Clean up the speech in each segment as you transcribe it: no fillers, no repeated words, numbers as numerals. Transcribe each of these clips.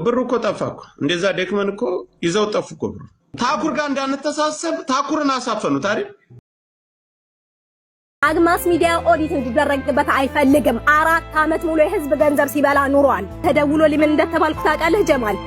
ብሩ እኮ ጠፋኩ እንደዛ ደክመን እኮ ይዘው ጠፉኩ ብሩ ታኩር ጋር እንዳንተሳሰብ ታኩርን አሳፈኑት አይደል አግማስ ሚዲያ ኦዲት እንዲደረግበት አይፈልግም 4 አመት ሙሉ የህዝብ ገንዘብ ሲበላ ኑሯል ተደውሎ ለምን እንደተባልኩ ታውቃለህ ጀማል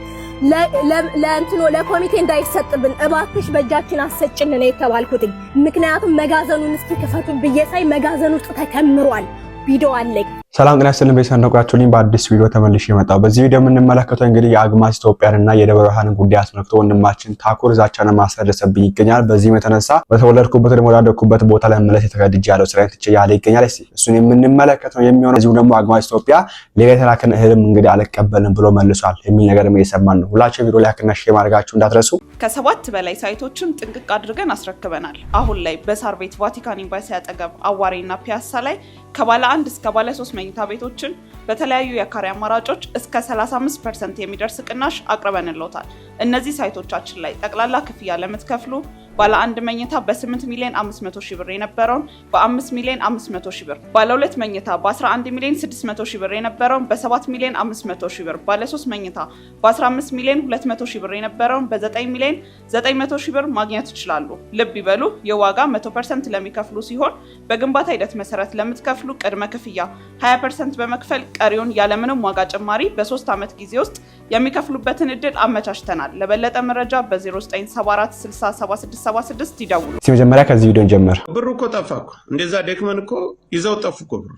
ለእንትኖ ለኮሚቴ እንዳይሰጥብን እባክሽ በእጃችን አሰጭን ነው የተባልኩት ምክንያቱም መጋዘኑን እስኪ ከፈቱ በየሳይ መጋዘኑ ውስጥ ተከምሯል ቪዲዮ አለ ሰላም ጤና ይስጥልኝ በሰንደቋችሁልኝ በአዲስ ቪዲዮ ተመልሼ መጣሁ በዚህ ቪዲዮ የምንመለከተው እንግዲህ የአግማስ ኢትዮጵያንና የደብረ ብርሃንን ጉዳይ አስመልክቶ ወንድማችን ታኩር ዛቻና ማስረደሰብኝ ይገኛል በዚህ የተነሳ በተወለድኩበት ደግሞ ወዳደኩበት ቦታ ላይ መለስ የተገድጃለሁ ስራዬን ትቼ ያለ ይገኛል እሱን የምንመለከተው የሚሆነው እዚሁ ደግሞ አግማስ ኢትዮጵያ ለቤተላከን እህልም እንግዲህ አልቀበልም ብሎ መልሷል የሚል ነገርም እየሰማን ነው ሁላችሁ ቪዲዮ ላይክና ሼር ማድረጋችሁ እንዳትረሱ ከሰባት በላይ ሳይቶችን ጥንቅቅ አድርገን አስረክበናል አሁን ላይ በሳር ቤት ቫቲካን ኤምባሲ አጠገብ አዋሬና ፒያሳ ላይ ከባለ 1 እስከ ባለ 3 መኝታ ቤቶችን በተለያዩ የካሬ አማራጮች እስከ 35% የሚደርስ ቅናሽ አቅርበንልዎታል እነዚህ ሳይቶቻችን ላይ ጠቅላላ ክፍያ ለምትከፍሉ ባለ 1 መኝታ በ8 ሚሊዮን 500 ሺህ ብር የነበረውን በ5 ሚሊዮን 500 ሺህ ብር ባለ 2 መኝታ በ11 ሚሊዮን 600 ሺህ ብር የነበረውን በ7 ሚሊዮን 500 ሺህ ብር ባለ 3 መኝታ በ15 ሚሊዮን 200 ሺህ ብር የነበረውን በ9 ሚሊዮን 900 ሺህ ብር ማግኘት ይችላሉ ልብ ይበሉ የዋጋ 100% ለሚከፍሉ ሲሆን በግንባታ ሂደት መሰረት ለምትከፍሉ ቅድመ ክፍያ 20% በመክፈል ቀሪውን ያለምንም ዋጋ ጭማሪ በ3 አመት ጊዜ ውስጥ የሚከፍሉበትን እድል አመቻችተናል ለበለጠ መረጃ በ0974 607676 ይደውሉ መጀመሪያ ከዚህ ቪዲዮ እንጀምር ብሩ እኮ ጠፋኩ እንደዛ ደክመን እኮ ይዘው ጠፉኩ ብሩ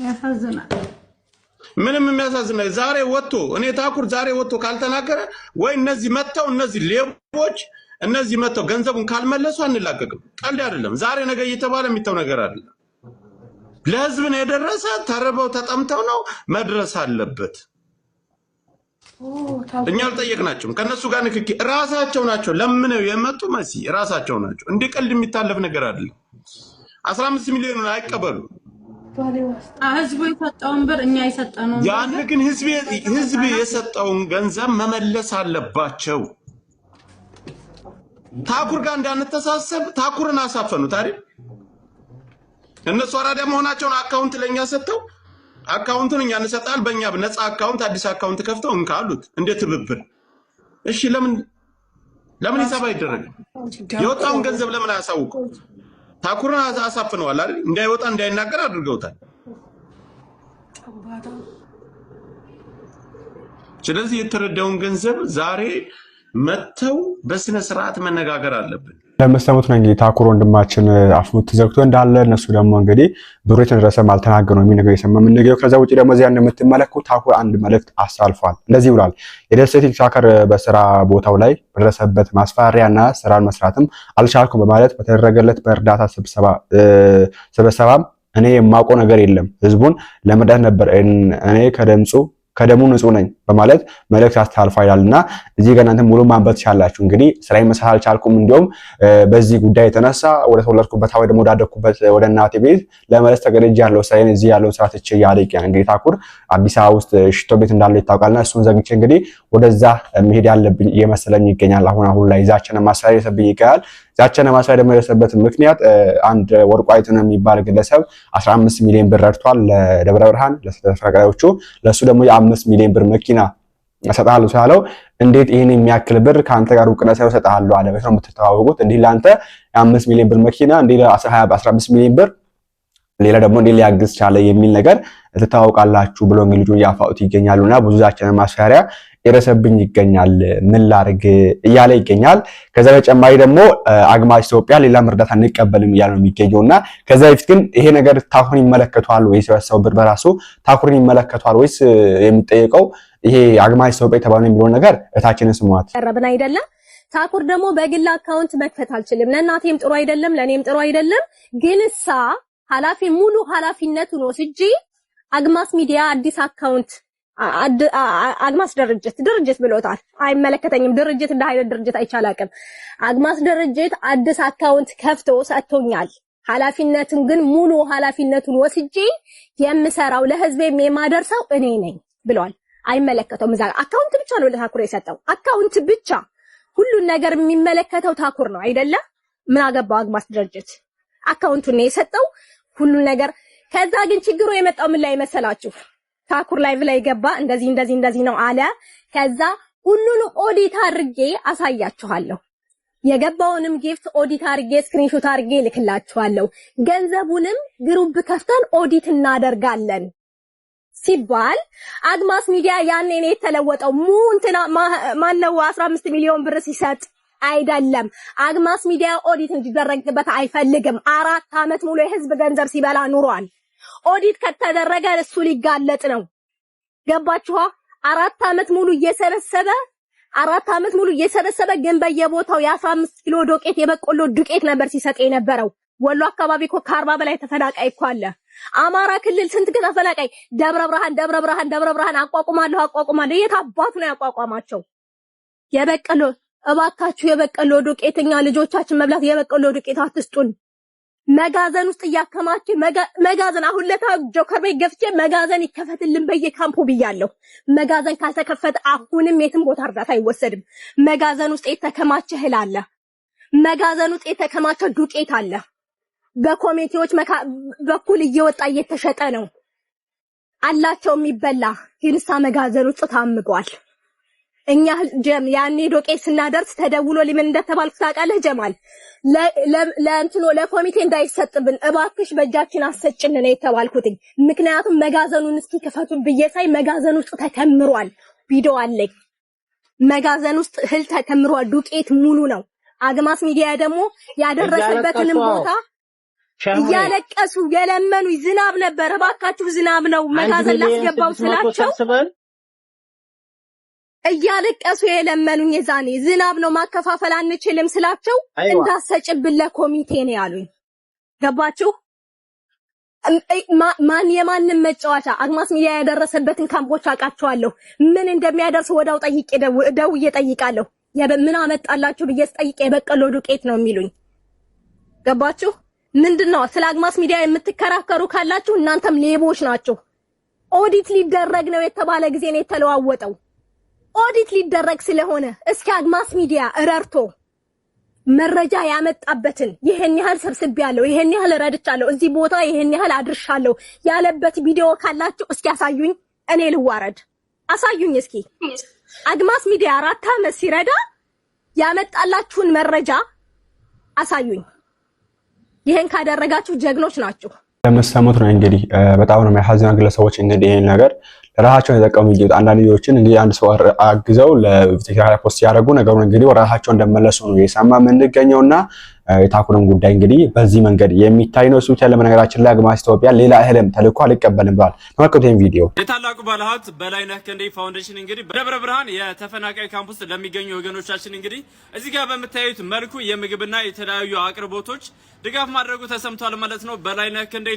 ያሳዝናል ምንም የሚያሳዝን ዛሬ ወጥቶ እኔ ታኩር ዛሬ ወጥቶ ካልተናገረ ወይ እነዚህ መተው እነዚህ ሌቦች እነዚህ መተው ገንዘቡን ካልመለሱ አንላቀቅም ቀልድ አይደለም ዛሬ ነገ እየተባለ የሚተው ነገር አይደለም ለህዝብ ነው የደረሰ ተረበው ተጠምተው ነው መድረስ አለበት እኛ አልጠየቅናቸውም ከነሱ ጋር ንክኪ ራሳቸው ናቸው ለምነው የመጡ መሲ ራሳቸው ናቸው እንደ ቀልድ የሚታለፍ ነገር አይደለም 15 ሚሊዮን አይቀበሉ ህዝቡ የሰጠውን ብር እኛ የሰጠነው ያን ግን ህዝብ የሰጠውን ገንዘብ መመለስ አለባቸው ታኩር ጋር እንዳንተሳሰብ ታኩርን አሳፈኑት አይደል እነሱ አራዳ መሆናቸውን አካውንት ለኛ ሰጥተው አካውንቱን እኛ እንሰጣለን በእኛ ነፃ አካውንት አዲስ አካውንት ከፍተው እንካሉት እንደ ትብብር እሺ ለምን ሂሳብ አይደረግም የወጣውን ገንዘብ ለምን አያሳውቁ ታኩርን አሳፍነዋል አይደል እንዳይወጣ እንዳይናገር አድርገውታል ስለዚህ የተረዳውን ገንዘብ ዛሬ መተው በስነ ስርዓት መነጋገር አለብን ለምስተሙት ነው እንግዲህ ታኩር ወንድማችን አፍሙት ተዘግቶ እንዳለ እነሱ ደግሞ እንግዲህ ብሩ የተደረሰም አልተናገረው የሚነገር የሰማ ምን ነገር ከዛ ውጪ ደግሞ እዚያ እንደምትመለከቱ ታኩር አንድ መልእክት አስተላልፏል እንደዚህ ብሏል የደሴቲንግ ሳከር በስራ ቦታው ላይ በደረሰበት ማስፈራሪያና ስራን መስራትም አልቻልኩም በማለት በተደረገለት በእርዳታ ስብሰባም እኔ የማውቀው ነገር የለም ህዝቡን ለመዳት ነበር እኔ ከደሙ ንጹህ ነኝ በማለት መልእክት አስተላልፏልና እዚህ ጋር እናንተ ሙሉ ማንበብ ትችላላችሁ እንግዲህ ስራይ መስራት አልቻልኩም እንዲሁም በዚህ ጉዳይ የተነሳ ወደ ተወለድኩበት ወይ ደግሞ ወዳደኩበት ወደ እናቴ ቤት ለመለስ ተገደጃለሁ ሳይን እዚህ ያለው ስራ ትቼ ያለኝ እንግዲህ ታኩር አዲስ አበባ ውስጥ ሽቶ ቤት እንዳለ ይታወቃልና እሱን ዘግቼ እንግዲህ ወደዛ መሄድ ያለብኝ እየመሰለኝ ይገኛል አሁን ላይ ዛቻና ማስፈራሪያ የሰብኝ ይገኛል ዛቻና ማስፈራሪያ ደመረሰበት ምክንያት አንድ ወርቋይቱን የሚባል ግለሰብ 15 ሚሊዮን ብር ረድቷል ለደብረ ብርሃን ለተፈቃሪዎቹ ለሱ ደግሞ የ5 ሚሊዮን ብር መኪና አሰጣለሁ ስላለው እንዴት ይሄን የሚያክል ብር ካንተ ጋር ወቅና ሳይው ሰጣለሁ አለ በሰው የምትተዋወቁት እንዴ ላንተ የ5 ሚሊዮን ብር መኪና እንዴ ለ15 ሚሊዮን ብር ሌላ ደግሞ እንዴ ሊያግዝ ቻለ የሚል ነገር ተታውቃላችሁ ብሎ እንግሊዙ ያፋውት ይገኛሉና ብዙ ዛቻና ማስፈራሪያ የረሰብኝ ይገኛል ምን ላርግ እያለ ይገኛል ከዛ በተጨማሪ ደግሞ አግማስ ኢትዮጵያ ሌላ መርዳት አንቀበልም እያለ ነው የሚገኘውና ከዛ በፊት ግን ይሄ ነገር ታኩርን ይመለከታል ወይስ ያሰው ብር በራሱ ታኩርን ይመለከታል ወይስ የሚጠየቀው ይሄ አግማስ ኢትዮጵያ ተባለው የሚለው ነገር እታችንን ስሟት ረብና አይደለም ታኩር ደግሞ በግል አካውንት መክፈት አልችልም ለእናቴም ጥሩ አይደለም ለኔም ጥሩ አይደለም ግን ሙሉ ኃላፊነቱን ወስጄ አግማስ ሚዲያ አዲስ አካውንት አግማስ ድርጅት ብሎታል አይመለከተኝም ድርጅት እንደ አይነት ድርጅት አይቻላቅም አግማስ ድርጅት አዲስ አካውንት ከፍቶ ሰጥቶኛል ኃላፊነቱን ግን ሙሉ ኃላፊነቱን ወስጄ የምሰራው ለህዝቤም የማደርሰው እኔ ነኝ ብሏል አይመለከተውም እዛ አካውንት ብቻ ነው ለታኩር የሰጠው አካውንት ብቻ ሁሉን ነገር የሚመለከተው ታኩር ነው አይደለ ምን አገባው አግማስ ድርጅት አካውንቱን ነው የሰጠው ሁሉ ነገር ከዛ ግን ችግሩ የመጣው ምን ላይ መሰላችሁ ታኩር ላይቭ ላይ ገባ እንደዚህ ነው አለ። ከዛ ሁሉንም ኦዲት አድርጌ አሳያችኋለሁ። የገባውንም ጊፍት ኦዲት አድርጌ ስክሪንሾት አድርጌ ልክላችኋለሁ። ገንዘቡንም ግሩፕ ከፍተን ኦዲት እናደርጋለን ሲባል አግማስ ሚዲያ ያኔ ነው የተለወጠው። ሙንትና ማነው 15 ሚሊዮን ብር ሲሰጥ አይደለም። አግማስ ሚዲያ ኦዲት እንዲደረግበት አይፈልግም። 4 አመት ሙሉ የህዝብ ገንዘብ ሲበላ ኑሯል። ኦዲት ከተደረገ እሱ ሊጋለጥ ነው። ገባችኋ? 4 አመት ሙሉ እየሰበሰበ ግን በየቦታው የ15 ኪሎ ዱቄት የበቆሎ ዱቄት ነበር ሲሰጥ የነበረው። ወሎ አካባቢ እኮ ከ40 በላይ ተፈናቃይ እኮ አለ። አማራ ክልል ስንት ተፈናቃይ? ደብረ ብርሃን አቋቁማለሁ። የት አባቱ ነው ያቋቋማቸው? የበቆሎ እባካችሁ የበቆሎ ዱቄትኛ ልጆቻችን መብላት የበቆሎ ዱቄት አትስጡን። መጋዘን ውስጥ እያከማች መጋዘን አሁን ለታ ጆከር ቤት ገፍቼ መጋዘን ይከፈትልን በየካምፑ ብያለሁ። መጋዘን ካልተከፈተ አሁንም የትም ቦታ እርዳታ አይወሰድም። መጋዘን ውስጥ የተከማቸ እህል አለ። መጋዘን ውስጥ የተከማቸ ዱቄት አለ። በኮሚቴዎች በኩል እየወጣ እየተሸጠ ነው አላቸው የሚበላ። ይንሳ መጋዘን ውስጥ ታምጓል። እኛ ያኔ ዶቄት ስናደርስ ተደውሎ ሊምን እንደተባልኩ ታውቃለህ ጀማል? ለኮሚቴ እንዳይሰጥብን እባክሽ በእጃችን አሰጭን ነው የተባልኩት። ምክንያቱም መጋዘኑን እስኪ ከፈቱን ብዬ ሳይ መጋዘን ውስጥ ተከምሯል። ቪዲዮ አለኝ። መጋዘን ውስጥ እህል ተከምሯል። ዱቄት ሙሉ ነው። አግማስ ሚዲያ ደግሞ ያደረሰበትንም ቦታ እያለቀሱ የለመኑ ዝናብ ነበር። እባካችሁ ዝናብ ነው መጋዘን ላስገባው ስላቸው እያለቀሱ የለመኑኝ የዛኔ ዝናብ ነው ማከፋፈል አንችልም ስላቸው እንዳሰጭብን ለኮሚቴ ነው ያሉኝ። ገባችሁ? የማንም መጫወቻ አግማስ ሚዲያ ያደረሰበትን ካምፖች አውቃቸዋለሁ። ምን እንደሚያደርስ ወዳው ደውዬ ጠይቃለሁ። ምን አመጣላችሁ ብዬ ስጠይቅ የበቆሎ ዱቄት ነው የሚሉኝ። ገባችሁ? ምንድነው ስለ አግማስ ሚዲያ የምትከራከሩ ካላችሁ እናንተም ሌቦች ናችሁ። ኦዲት ሊደረግ ነው የተባለ ጊዜ ነው የተለዋወጠው። ኦዲት ሊደረግ ስለሆነ እስኪ አግማስ ሚዲያ እረርቶ መረጃ ያመጣበትን ይሄን ያህል ሰብስቤያለሁ፣ ይሄን ያህል ረድቻለሁ፣ እዚህ ቦታ ይሄን ያህል አድርሻለሁ ያለበት ቪዲዮ ካላችሁ እስኪ አሳዩኝ። እኔ ልዋረድ። አሳዩኝ እስኪ። አግማስ ሚዲያ 4 አመት ሲረዳ ያመጣላችሁን መረጃ አሳዩኝ። ይሄን ካደረጋችሁ ጀግኖች ናችሁ። ለምትሰሙት ነው እንግዲህ በጣም ነው የሚያሳዝነው። ግለሰቦች እንግዲህ ይሄን ነገር ለራሳቸው የተጠቀሙ ይገኛሉ። አንዳንድ ቪዲዮዎችን እንግዲህ አንድ ሰው አግዘው ለቲክቶክ ላይ ፖስት ያደረጉ ነገሩን እንግዲህ ወደ ራሳቸው እንደመለሱ ነው የሰማ የምንገኘውና የታኩርን ጉዳይ እንግዲህ በዚህ መንገድ የሚታይ ነው። እሱ ብቻ ለመነገራችን ላይ አግማስ ኢትዮጵያ ሌላ እህልም ተልኮ አልቀበልም ብሏል። ተመልከቱ ይሄን ቪዲዮ። የታላቁ ባለሀብት በላይነህ ክንዴ ፋውንዴሽን እንግዲህ በደብረ ብርሃን የተፈናቃይ ካምፕ ውስጥ ለሚገኙ ወገኖቻችን እንግዲህ እዚህ ጋር በምታዩት መልኩ የምግብና የተለያዩ አቅርቦቶች ድጋፍ ማድረጉ ተሰምቷል ማለት ነው። በላይነህ ክንዴ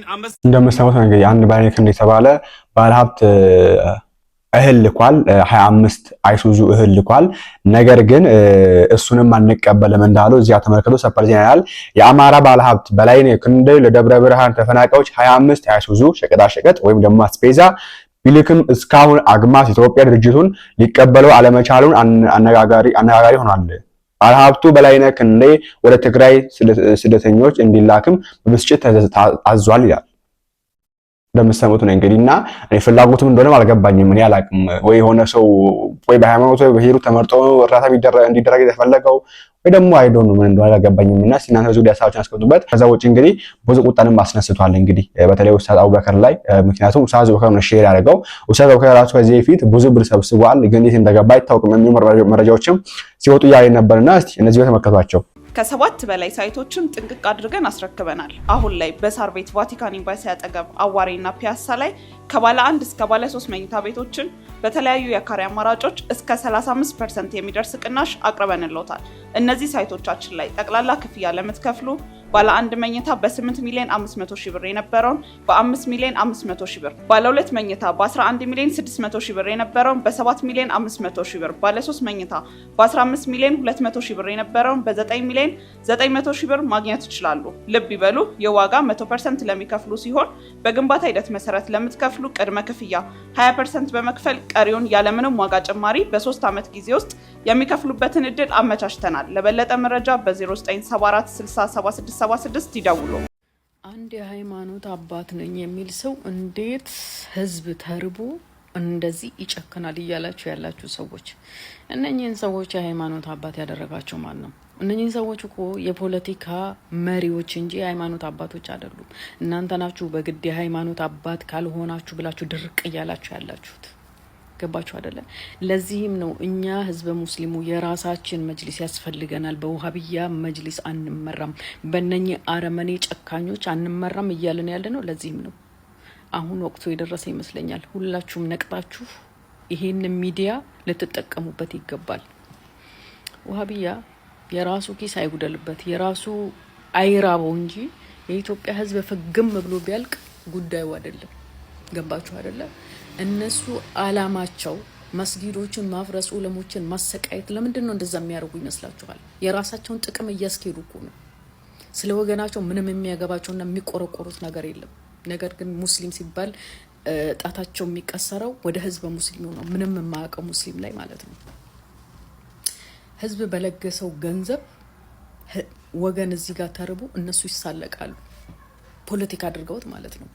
እንደምትሰሙት ነው እንግዲህ አንድ በላይነህ ክንዴ የተባለ ባለሀብት እህል ልኳል። 25 አይሱዙ እህል ልኳል። ነገር ግን እሱንም አንቀበልም እንዳሉ እዚያ ተመልክቶ ሰበር ዜና ያል የአማራ ባለሀብት በላይነህ ክንዴ ለደብረ ብርሃን ተፈናቃዮች 25 አይሱዙ ሸቀጣሸቀጥ ወይም ደግሞ አስቤዛ ቢልክም እስካሁን አግማስ ኢትዮጵያ ድርጅቱን ሊቀበለው አለመቻሉን አነጋጋሪ ሆኗል። ባለሀብቱ በላይነህ ክንዴ ወደ ትግራይ ስደተኞች እንዲላክም በብስጭት አዟል ይላል። እንደምትሰሙት ነው እንግዲህና እኔ ፍላጎቱም እንደሆነ አልገባኝም። እኔ አላቅም ወይ የሆነ ሰው ወይ በሃይማኖት ወይ በሄሩ ተመርጦ እርዳታ እንዲደረግ የተፈለገው ወይ ደግሞ አይዶን ምን እንደሆነ አልገባኝምና ሲናንተ ብዙ ዲያሳዎችን አስቀምጡበት። ከዛ ውጪ እንግዲህ ብዙ ቁጣንም አስነስቷል እንግዲህ በተለይ ኡስታዝ አቡበከር ላይ። ምክንያቱም ኡስታዝ አቡበከር ነው ሼር ያደረገው። ኡስታዝ አቡበከር ራሱ ከዚህ በፊት ብዙ ብር ሰብስቧል፣ ግን የት እንደገባ አይታወቅም የሚሉ መረጃዎችም ሲወጡ ያለ ነበርና እስቲ እነዚህ ተመልከቷቸው። ከ7 በላይ ሳይቶችን ጥንቅቅ አድርገን አስረክበናል። አሁን ላይ በሳር ቤት ቫቲካን ኤምባሲ አጠገብ አዋሬና ፒያሳ ላይ ከባለ 1 እስከ ባለ 3 መኝታ ቤቶችን በተለያዩ የካሬ አማራጮች እስከ 35% የሚደርስ ቅናሽ አቅርበንልዎታል። እነዚህ ሳይቶቻችን ላይ ጠቅላላ ክፍያ ለምትከፍሉ ባለ 1 መኝታ በ8 ሚሊዮን 500 ሺህ ብር የነበረውን በ5 ሚሊዮን 500 ሺህ ብር፣ ባለ 2 መኝታ በ11 ሚሊዮን 600 ሺህ ብር የነበረውን በ7 ሚሊዮን 500 ሺህ ብር፣ ባለ 3 መኝታ በ15 ሚሊዮን 200 ሺህ ብር የነበረውን በ9 ሚሊዮን 900 ሺህ ብር ማግኘት ይችላሉ። ልብ ይበሉ፣ የዋጋ 100% ለሚከፍሉ ሲሆን በግንባታ ሂደት መሰረት ለምትከፍሉ ቅድመ ክፍያ 20% በመክፈል ቀሪውን ያለምንም ዋጋ ጭማሪ በ3 ዓመት ጊዜ ውስጥ የሚከፍሉበትን እድል አመቻችተናል። ለበለጠ መረጃ በ0974 607676 ይደውሉ። አንድ የሃይማኖት አባት ነኝ የሚል ሰው እንዴት ህዝብ ተርቦ እንደዚህ ይጨክናል እያላችሁ ያላችሁ ሰዎች እነኚህን ሰዎች የሃይማኖት አባት ያደረጋቸው ማን ነው? እነኚህን ሰዎች እኮ የፖለቲካ መሪዎች እንጂ የሃይማኖት አባቶች አይደሉም። እናንተ ናችሁ በግድ የሃይማኖት አባት ካልሆናችሁ ብላችሁ ድርቅ እያላችሁ ያላችሁት። ገባችሁ አይደለ? ለዚህም ነው እኛ ህዝበ ሙስሊሙ የራሳችን መጅሊስ ያስፈልገናል፣ በውሃብያ መጅሊስ አንመራም፣ በእነኚህ አረመኔ ጨካኞች አንመራም እያልን ያለ ነው። ለዚህም ነው አሁን ወቅቱ የደረሰ ይመስለኛል። ሁላችሁም ነቅታችሁ ይሄን ሚዲያ ልትጠቀሙበት ይገባል። ውሃብያ የራሱ ኪስ አይጉደልበት፣ የራሱ አይራበው እንጂ የኢትዮጵያ ህዝብ ፍግም ብሎ ቢያልቅ ጉዳዩ አይደለም። ገባችሁ አይደለ? እነሱ አላማቸው መስጊዶችን ማፍረስ፣ ዑለሞችን ማሰቃየት። ለምንድን ነው እንደዛ የሚያደርጉ ይመስላችኋል? የራሳቸውን ጥቅም እያስኬዱ እኮ ነው። ስለ ወገናቸው ምንም የሚያገባቸውና የሚቆረቆሩት ነገር የለም። ነገር ግን ሙስሊም ሲባል ጣታቸው የሚቀሰረው ወደ ህዝበ ሙስሊሙ ነው፣ ምንም የማያውቀው ሙስሊም ላይ ማለት ነው። ህዝብ በለገሰው ገንዘብ ወገን እዚህ ጋር ተርቦ እነሱ ይሳለቃሉ፣ ፖለቲካ አድርገውት ማለት ነው።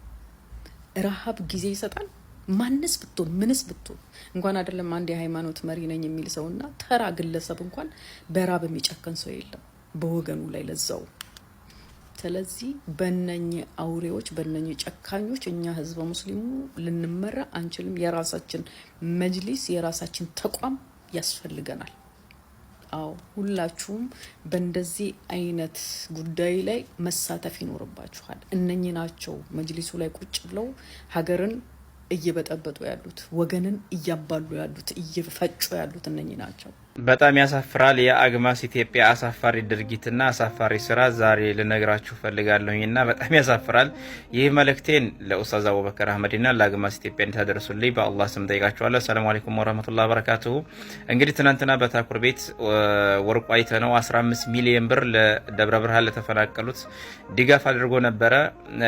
ረሃብ ጊዜ ይሰጣል። ማንስ ብትሆን ምንስ ብትሆን እንኳን አይደለም አንድ የሃይማኖት መሪ ነኝ የሚል ሰውና ተራ ግለሰብ እንኳን በራብ የሚጨከን ሰው የለም በወገኑ ላይ ለዛው። ስለዚህ በእነኚህ አውሬዎች በእነኚህ ጨካኞች እኛ ህዝበ ሙስሊሙ ልንመራ አንችልም። የራሳችን መጅሊስ የራሳችን ተቋም ያስፈልገናል። አዎ ሁላችሁም በእንደዚህ አይነት ጉዳይ ላይ መሳተፍ ይኖርባችኋል። እነኚህ ናቸው መጅሊሱ ላይ ቁጭ ብለው ሀገርን እየበጠበጡ ያሉት፣ ወገንን እያባሉ ያሉት፣ እየፈጩ ያሉት እነኚህ ናቸው። በጣም ያሳፍራል። የአግማስ ኢትዮጵያ አሳፋሪ ድርጊትና አሳፋሪ ስራ ዛሬ ልነግራችሁ ፈልጋለሁኝና በጣም ያሳፍራል። ይህ መልእክቴን ለኡስታዝ አቡበከር አህመድና ለአግማስ ኢትዮጵያ እንድታደርሱልኝ በአላህ ስም ጠይቃችኋለሁ። ሰላም አለይኩም ወራህመቱላሂ ወበረካቱሁ። እንግዲህ ትናንትና በታኩር ቤት ወርቁ አይተነው 15 ሚሊዮን ብር ለደብረ ብርሃን ለተፈናቀሉት ድጋፍ አድርጎ ነበረ።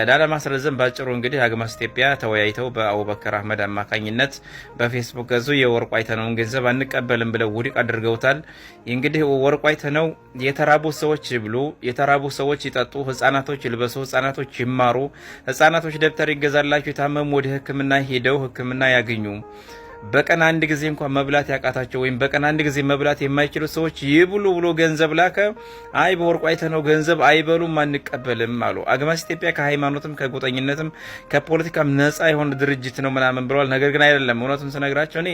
ላለማስረዘም ባጭሩ እንግዲህ አግማስ ኢትዮጵያ ተወያይተው በአቡበከር አህመድ አማካኝነት በፌስቡክ ገዙ የወርቁ አይተነውን ገንዘብ አንቀበልም ብለው ውድቅ አድርገውታል። እንግዲህ ወርቁ አይተነው የተራቡ ሰዎች ይብሉ፣ የተራቡ ሰዎች ይጠጡ፣ ህፃናቶች ይልበሱ፣ ህፃናቶች ይማሩ፣ ህፃናቶች ደብተር ይገዛላቸው፣ የታመሙ ወደ ሕክምና ሄደው ሕክምና ያገኙ፣ በቀን አንድ ጊዜ እንኳን መብላት ያቃታቸው ወይም በቀን አንድ ጊዜ መብላት የማይችሉ ሰዎች ይብሉ ብሎ ገንዘብ ላከ። አይ በወርቁ አይተነው ገንዘብ አይበሉም አንቀበልም አሉ። አግማስ ኢትዮጵያ ከሃይማኖትም ከጎጠኝነትም ከፖለቲካም ነፃ የሆነ ድርጅት ነው ምናምን ብለዋል። ነገር ግን አይደለም። እውነቱን ስነግራቸው እኔ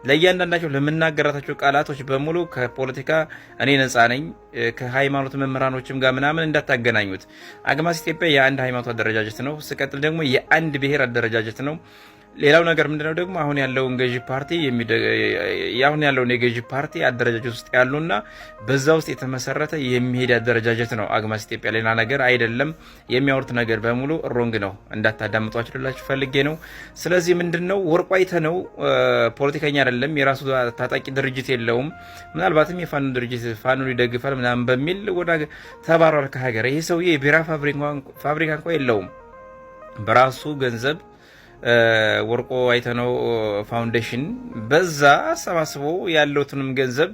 ለእያንዳንዳቸው ለምናገራታቸው ቃላቶች በሙሉ ከፖለቲካ እኔ ነፃ ነኝ፣ ከሃይማኖት መምህራኖችም ጋር ምናምን እንዳታገናኙት። አግማስ ኢትዮጵያ የአንድ ሃይማኖት አደረጃጀት ነው። ስቀጥል ደግሞ የአንድ ብሔር አደረጃጀት ነው። ሌላው ነገር ምንድነው ደግሞ አሁን ያለውን ገዢ ፓርቲ የገዢ ፓርቲ አደረጃጀት ውስጥ ያሉና በዛ ውስጥ የተመሰረተ የሚሄድ አደረጃጀት ነው አግማስ ኢትዮጵያ። ሌላ ነገር አይደለም። የሚያወሩት ነገር በሙሉ ሮንግ ነው። እንዳታዳምጧቸው ልላችሁ ፈልጌ ነው። ስለዚህ ምንድነው ወርቁ አይተነው ፖለቲከኛ አይደለም፣ የራሱ ታጣቂ ድርጅት የለውም። ምናልባትም የፋኖ ድርጅት ፋኖን ይደግፋል ምናምን በሚል ወደ ተባሯል ከሀገር። ይሄ ሰውዬ የቢራ ፋብሪካ እንኳን የለውም። በራሱ ገንዘብ ወርቁ አይተነው ፋውንዴሽን በዛ አሰባስቦ ያለውትንም ገንዘብ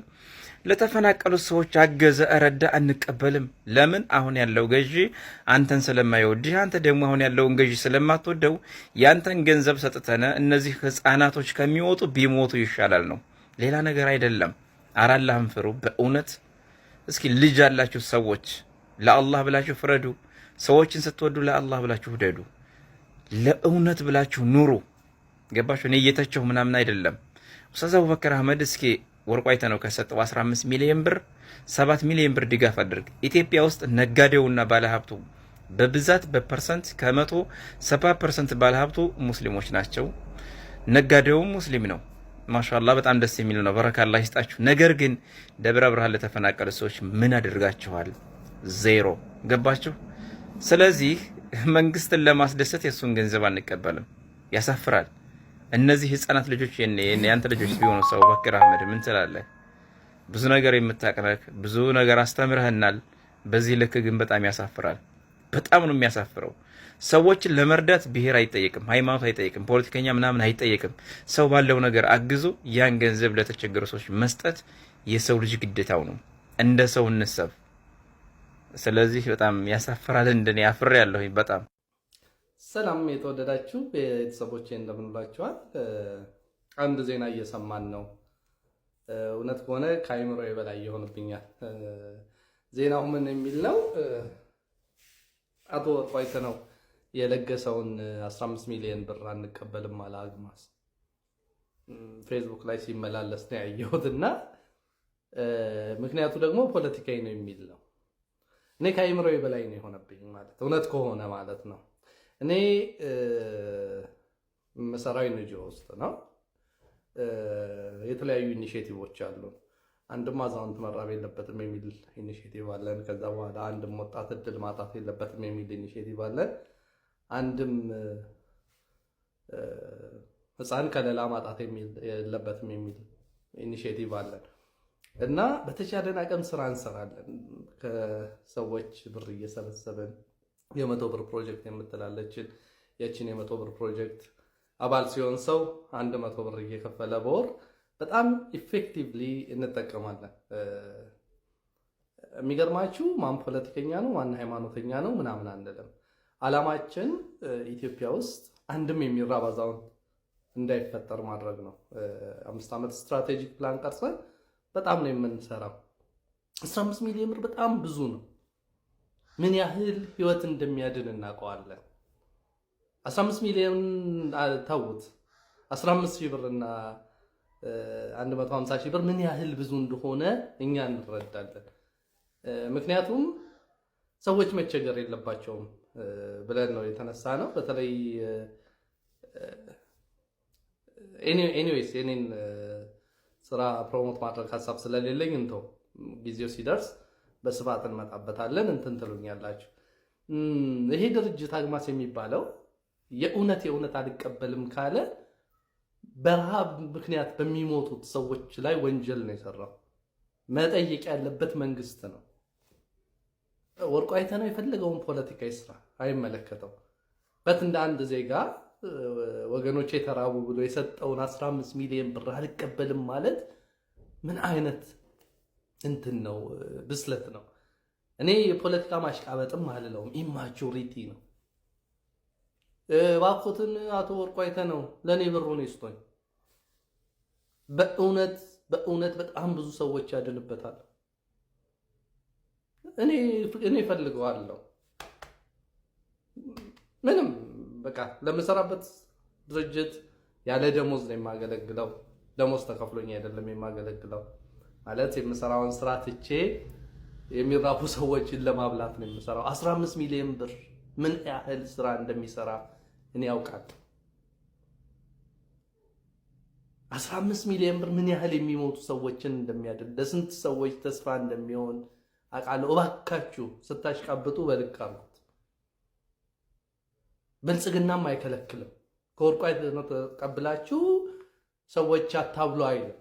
ለተፈናቀሉት ሰዎች አገዘ፣ ረዳ። አንቀበልም። ለምን? አሁን ያለው ገዢ አንተን ስለማይወድህ፣ አንተ ደግሞ አሁን ያለውን ገዢ ስለማትወደው ያንተን ገንዘብ ሰጥተነ እነዚህ ህፃናቶች ከሚወጡ ቢሞቱ ይሻላል ነው። ሌላ ነገር አይደለም። አላህን ፍሩ። በእውነት እስኪ ልጅ ያላችሁ ሰዎች ለአላህ ብላችሁ ፍረዱ። ሰዎችን ስትወዱ ለአላህ ብላችሁ ውደዱ። ለእውነት ብላችሁ ኑሩ። ገባችሁ? እኔ እየተቸው ምናምን አይደለም። ኡስታዝ አቡበከር አህመድ እስኪ ወርቁ አይተነው ከሰጠው 15 ሚሊዮን ብር 7 ሚሊዮን ብር ድጋፍ አድርግ። ኢትዮጵያ ውስጥ ነጋዴውና ባለሀብቱ በብዛት በፐርሰንት ከመቶ 70% ባለሀብቱ ሙስሊሞች ናቸው። ነጋዴውም ሙስሊም ነው። ማሻአላህ በጣም ደስ የሚል ነው። በረካላህ ይስጣችሁ። ነገር ግን ደብረ ብርሃን ለተፈናቀሉ ሰዎች ምን አድርጋችኋል? ዜሮ። ገባችሁ? ስለዚህ መንግስትን ለማስደሰት የሱን ገንዘብ አንቀበልም። ያሳፍራል። እነዚህ ህፃናት ልጆች ያንተ ልጆች ቢሆኑ ሰው አቡበከር አህመድ ምን ትላለህ? ብዙ ነገር የምታቀረክ ብዙ ነገር አስተምረህናል። በዚህ ልክ ግን በጣም ያሳፍራል። በጣም ነው የሚያሳፍረው። ሰዎችን ለመርዳት ብሔር አይጠየቅም፣ ሃይማኖት አይጠየቅም፣ ፖለቲከኛ ምናምን አይጠየቅም። ሰው ባለው ነገር አግዞ ያን ገንዘብ ለተቸገሩ ሰዎች መስጠት የሰው ልጅ ግዴታው ነው። እንደ ሰው እንሰብ። ስለዚህ በጣም ያሳፍራል። እንደኔ ያለሁኝ በጣም። ሰላም የተወደዳችሁ ቤተሰቦቼ እንደምንላችኋል። አንድ ዜና እየሰማን ነው። እውነት ከሆነ ከአይምሮ በላይ ይሆንብኛል። ዜናው ምን የሚል ነው? አቶ ወርቁ አይተነው የለገሰውን 15 ሚሊዮን ብር አንቀበልም አለ አግማስ። ፌስቡክ ላይ ሲመላለስ ነው ያየሁትና ምክንያቱ ደግሞ ፖለቲካዊ ነው የሚል ነው። እኔ ከአይምሮ በላይ ነው የሆነብኝ ማለት እውነት ከሆነ ማለት ነው። እኔ መሰራዊ ንጆ ውስጥ ነው የተለያዩ ኢኒሼቲቮች አሉ። አንድም አዛውንት መራብ የለበትም የሚል ኢኒሼቲቭ አለን። ከዛ በኋላ አንድም ወጣት እድል ማጣት የለበትም የሚል ኢኒሼቲቭ አለን። አንድም ህፃን ከለላ ማጣት የለበትም የሚል ኢኒሼቲቭ አለን እና በተቻለን አቅም ስራ እንሰራለን። ከሰዎች ብር እየሰበሰብን የ100 ብር ፕሮጀክት የምትላለችን ያችን የ100 ብር ፕሮጀክት አባል ሲሆን ሰው 100 ብር እየከፈለ በወር በጣም ኢፌክቲቭሊ እንጠቀማለን። የሚገርማችሁ ማን ፖለቲከኛ ነው ማን ሃይማኖተኛ ነው ምናምን አንልም። አላማችን ኢትዮጵያ ውስጥ አንድም የሚራብ አዛውንት እንዳይፈጠር ማድረግ ነው። 5 ዓመት ስትራቴጂክ ፕላን ቀርጸን በጣም ነው የምንሰራው። 15 ሚሊዮን ብር በጣም ብዙ ነው። ምን ያህል ህይወት እንደሚያድን እናውቀዋለን። 15 ሚሊዮን ታውት 15 ሺህ ብርና 150 ሺህ ብር ምን ያህል ብዙ እንደሆነ እኛ እንረዳለን። ምክንያቱም ሰዎች መቸገር የለባቸውም ብለን ነው የተነሳ ነው። በተለይ ኤኒዌይስ የኔን ስራ ፕሮሞት ማድረግ ሀሳብ ስለሌለኝ እንተው፣ ጊዜው ሲደርስ በስፋት እንመጣበታለን። እንትን ትሉኛላችሁ። ይሄ ድርጅት አግማስ የሚባለው የእውነት አልቀበልም ካለ በረሃብ ምክንያት በሚሞቱት ሰዎች ላይ ወንጀል ነው የሰራው። መጠየቅ ያለበት መንግስት ነው። ወርቁ አይተነው የፈለገውን ፖለቲካዊ ስራ አይመለከተው። እንደ አንድ ዜጋ ወገኖቼ ተራቡ ብሎ የሰጠውን 15 ሚሊዮን ብር አልቀበልም ማለት ምን አይነት እንትን ነው? ብስለት ነው። እኔ የፖለቲካ ማሽቃበጥም አልለውም፣ ኢማቹሪቲ ነው። ባኮትን አቶ ወርቁ አይተነው ለኔ ብሩን ይስጦኝ። በእውነት በጣም ብዙ ሰዎች ያድንበታል። እኔ ፈልገዋለሁ። ምንም በቃ ለምሰራበት ድርጅት ያለ ደሞዝ ነው የማገለግለው። ደሞዝ ተከፍሎኝ አይደለም የማገለግለው። ማለት የምሰራውን ስራ ትቼ የሚራቡ ሰዎችን ለማብላት ነው የምሰራው። 15 ሚሊዮን ብር ምን ያህል ስራ እንደሚሰራ እኔ ያውቃለሁ። 15 ሚሊዮን ብር ምን ያህል የሚሞቱ ሰዎችን እንደሚያድን ለስንት ሰዎች ተስፋ እንደሚሆን አውቃለሁ። እባካችሁ ስታሽቃብጡ በልክ አድርጉት። ብልጽግናም አይከለክልም። ከወርቁ አይተነው ተቀብላችሁ ሰዎች አታብሉ አይደል?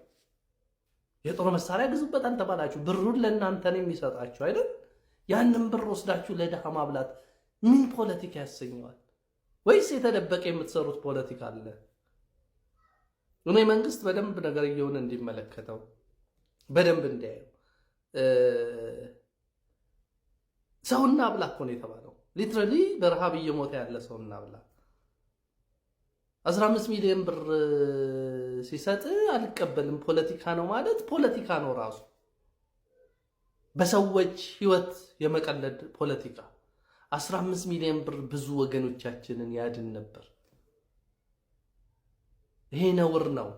የጦር መሳሪያ ግዙበት አልተባላችሁ። ብሩን ለእናንተ ነው የሚሰጣችሁ አይደል? ያንን ብር ወስዳችሁ ለድሃ ማብላት ምን ፖለቲካ ያሰኘዋል? ወይስ የተደበቀ የምትሰሩት ፖለቲካ አለ? እኔ መንግስት በደንብ ነገር እየሆነ እንዲመለከተው በደንብ እንዲያየው። ሰውና አብላ እኮ ነው የተባለው። ሊትራሊ በረሃብ እየሞተ ያለ ሰውና አብላ። 15 ሚሊዮን ብር ሲሰጥ አልቀበልም ፖለቲካ ነው ማለት ፖለቲካ ነው ራሱ። በሰዎች ህይወት የመቀለድ ፖለቲካ። 15 ሚሊዮን ብር ብዙ ወገኖቻችንን ያድን ነበር። ይሄ ነውር ነው።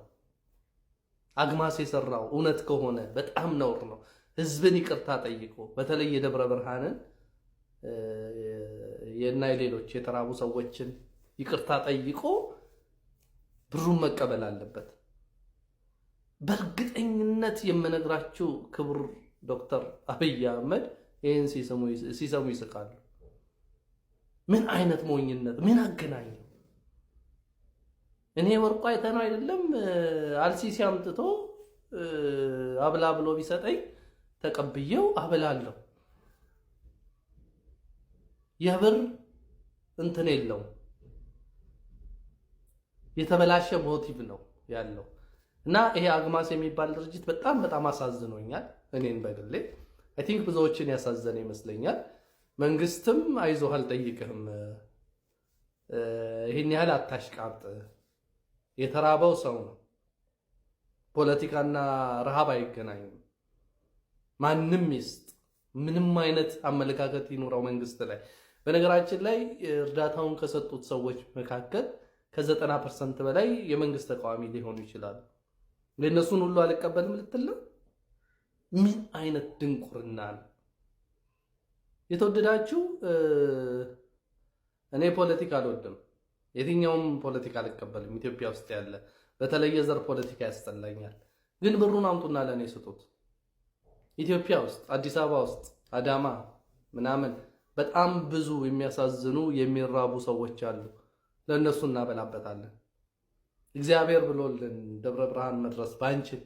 አግማስ የሰራው እውነት ከሆነ በጣም ነውር ነው። ህዝብን ይቅርታ ጠይቆ በተለይ የደብረ ብርሃንን የና ሌሎች የተራቡ ሰዎችን ይቅርታ ጠይቆ ብሩን መቀበል አለበት። በእርግጠኝነት የምነግራችሁ ክቡር ዶክተር አብይ አህመድ ይህን ሲሰሙ ይስቃሉ። ምን አይነት ሞኝነት! ምን አገናኘው? እኔ ወርቁ አይተነው አይደለም አልሲሲ አምጥቶ አብላ ብሎ ቢሰጠኝ ተቀብየው አበላለሁ። የብር እንትን የለውም። የተበላሸ ሞቲቭ ነው ያለው እና ይሄ አግማስ የሚባል ድርጅት በጣም አሳዝኖኛል። እኔን በግሌ አይ ቲንክ ብዙዎችን ያሳዘነ ይመስለኛል። መንግስትም አይዞህ አልጠይቅህም፣ ይሄን ያህል አታሽቃብጥ፣ የተራበው ሰው ነው። ፖለቲካና ረሃብ አይገናኙም። ማንም ይስጥ ምንም አይነት አመለካከት ይኖረው መንግስት ላይ። በነገራችን ላይ እርዳታውን ከሰጡት ሰዎች መካከል ከ90% በላይ የመንግስት ተቃዋሚ ሊሆኑ ይችላሉ። ለነሱን ሁሉ አልቀበልም ልትል ምን አይነት ድንቁርና ነው? የተወደዳችሁ እኔ ፖለቲካ አልወድም፣ የትኛውም ፖለቲካ አልቀበልም። ኢትዮጵያ ውስጥ ያለ በተለየ ዘር ፖለቲካ ያስጠላኛል። ግን ብሩን አምጡና ለኔ ስጡት። ኢትዮጵያ ውስጥ አዲስ አበባ ውስጥ አዳማ ምናምን በጣም ብዙ የሚያሳዝኑ የሚራቡ ሰዎች አሉ። ለነሱ እናበላበታለን። እግዚአብሔር ብሎልን ደብረ ብርሃን መድረስ ባንችል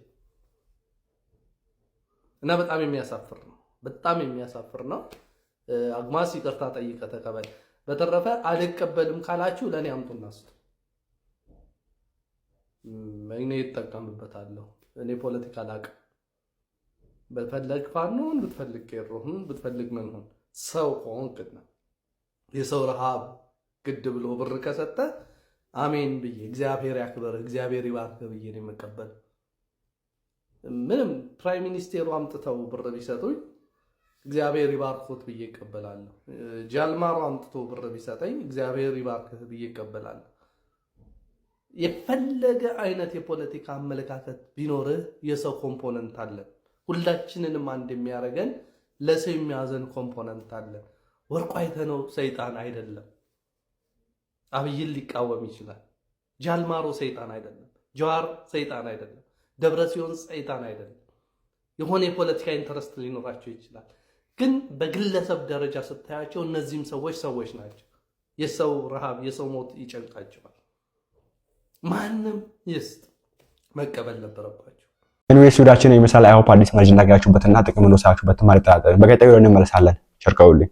እና በጣም የሚያሳፍር ነው። በጣም የሚያሳፍር ነው። አግማስ ይቅርታ ጠይቀ ተቀበል። በተረፈ አልቀበልም ካላችሁ ለኔ አምጡና ስጡ። እኔ እጠቀምበታለሁ። እኔ ፖለቲካ አላውቅም። በፈለግ ፋኖን ብትፈልግ ቄሮህን ብትፈልግ ምን ሆን ሰው ቆንቅና የሰው ረሃብ ግድ ብሎ ብር ከሰጠ አሜን ብዬ እግዚአብሔር ያክበር እግዚአብሔር ይባርክ ብዬ ነው የምቀበል። ምንም ፕራይም ሚኒስቴሩ አምጥተው ብር ቢሰጡኝ እግዚአብሔር ይባርኮት ብዬ እቀበላለሁ። ጃልማሮ አምጥቶ ብር ቢሰጠኝ እግዚአብሔር ይባርክህ ብዬ እቀበላለሁ። የፈለገ አይነት የፖለቲካ አመለካከት ቢኖርህ የሰው ኮምፖነንት አለ። ሁላችንንም አንድ የሚያደርገን ለሰው የሚያዘን ኮምፖነንት አለ። ወርቁ አይተነው ሰይጣን አይደለም። አብይን ሊቃወም ይችላል። ጃልማሮ ሰይጣን አይደለም። ጀዋር ሰይጣን አይደለም። ደብረጽዮን ሰይጣን አይደለም። የሆነ የፖለቲካ ኢንተረስት ሊኖራቸው ይችላል። ግን በግለሰብ ደረጃ ስታያቸው እነዚህም ሰዎች ናቸው። የሰው ረሃብ የሰው ሞት ይጨንቃቸዋል። ማንም ይስጥ መቀበል ነበረባቸው። ኤኒዌይስ ቪዲዮአችን ይመስላል። አይሆፕ አዲስ መረጃ እንዳገኛችሁበትና ጥቅም እንደወሰዳችሁበት ማለት ተራጠረ። በቀጣዩ እንመለሳለን። ቸርቀውልኝ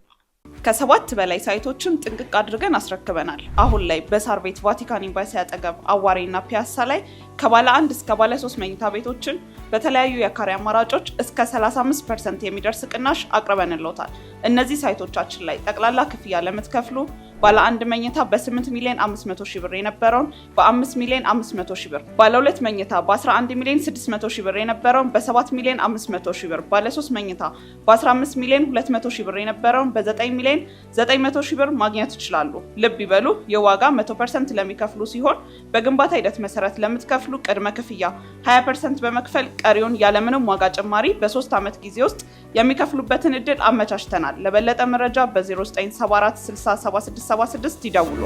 ከ7 በላይ ሳይቶችን ጥንቅቅ አድርገን አስረክበናል። አሁን ላይ በሳር ቤት ቫቲካን ኤምባሲ አጠገብ አዋሬና ፒያሳ ላይ ከባለ 1 እስከ ባለ 3 መኝታ ቤቶችን በተለያዩ የካሬ አማራጮች እስከ 35% የሚደርስ ቅናሽ አቅርበንልዎታል። እነዚህ ሳይቶቻችን ላይ ጠቅላላ ክፍያ ለምትከፍሉ ባለ 1 መኝታ በ8 ሚሊዮን 500 ሺህ ብር የነበረውን በ5 ሚሊዮን 500 ሺህ ብር፣ ባለ 2 መኝታ በ11 ሚሊዮን 600 ሺህ ብር የነበረውን በ7 ሚሊዮን 500 ሺህ ብር፣ ባለ 3 መኝታ በ15 ሚሊዮን 200 ሺህ ብር የነበረውን በ9 ሚሊዮን 900 ሺህ ብር ማግኘት ይችላሉ። ልብ ይበሉ፣ የዋጋ 100% ለሚከፍሉ ሲሆን በግንባታ ሂደት መሰረት ለምትከፍሉ ቅድመ ክፍያ 20% በመክፈል ቀሪውን ያለምንም ዋጋ ጭማሪ በ3 ዓመት ጊዜ ውስጥ የሚከፍሉበትን እድል አመቻችተናል። ለበለጠ መረጃ በ0974 607676 ይደውሉ።